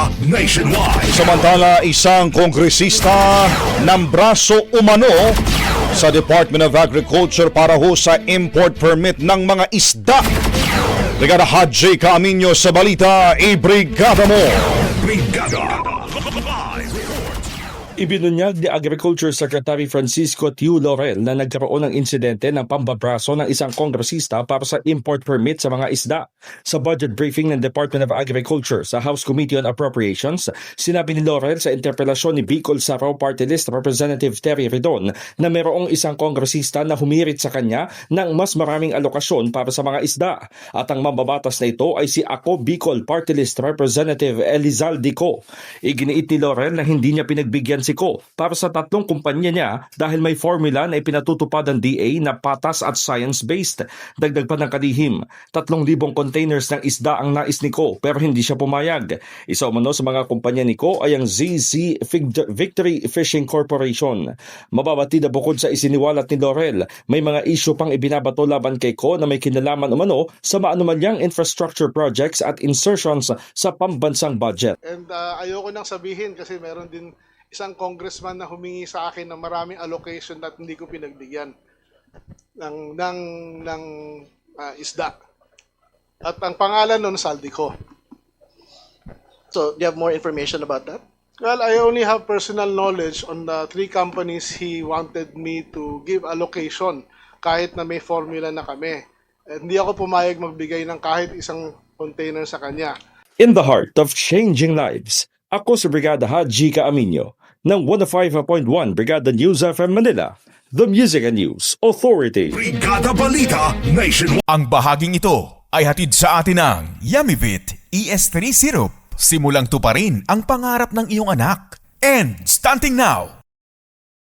Brigada Nationwide. Samantala, isang kongresista ng braso umano sa Department of Agriculture para ho sa import permit ng mga isda. Brigada Haji Caaminyo sa balita, i-brigada mo! Brigada. Ibinunyag ni Agriculture Secretary Francisco Tiu Laurel na nagkaroon ng insidente ng pambabraso ng isang kongresista para sa import permit sa mga isda. Sa budget briefing ng Department of Agriculture sa House Committee on Appropriations, sinabi ni Laurel sa interpelasyon ni Bicol Saraw Party List Representative Terry Redon na mayroong isang kongresista na humirit sa kanya ng mas maraming alokasyon para sa mga isda. At ang mambabatas na ito ay si Ako Bicol Party List Representative Elizalde Co. Iginiit ni Laurel na hindi niya pinagbigyan si Co para sa 3 kumpanya niya dahil may formula na ipinatutupad ng DA na patas at science-based. Dagdag pa ng kalihim, 3,000 containers ng isda ang nais ni Co pero hindi siya pumayag. Isa umano sa mga kumpanya ni Co ay ang ZZ Victory Fishing Corporation. Mababati na bukod sa isiniwalat ni Laurel, may mga issue pang ibinabato laban kay Co na may kinalaman umano sa maanumalyang infrastructure projects at insertions sa pambansang budget. And ayoko nang sabihin kasi meron din isang congressman na humingi sa akin ng maraming allocation at hindi ko pinagbigyan ng isda. At ang pangalan nun, Saldico. So, do you have more information about that? Well, I only have personal knowledge on the 3 companies he wanted me to give allocation kahit na may formula na kami. And hindi ako pumayag magbigay ng kahit isang container sa kanya. In the heart of changing lives, ako si Brigada Haji Caaminyo ng 105.1 Brigada News FM Manila, the Music and News Authority. Brigada Balita Nationwide. Ang bahaging ito ay hatid sa atin ng Yummy-Vit ES3 Syrup. Simulang tuparin ang pangarap ng iyong anak. And starting now,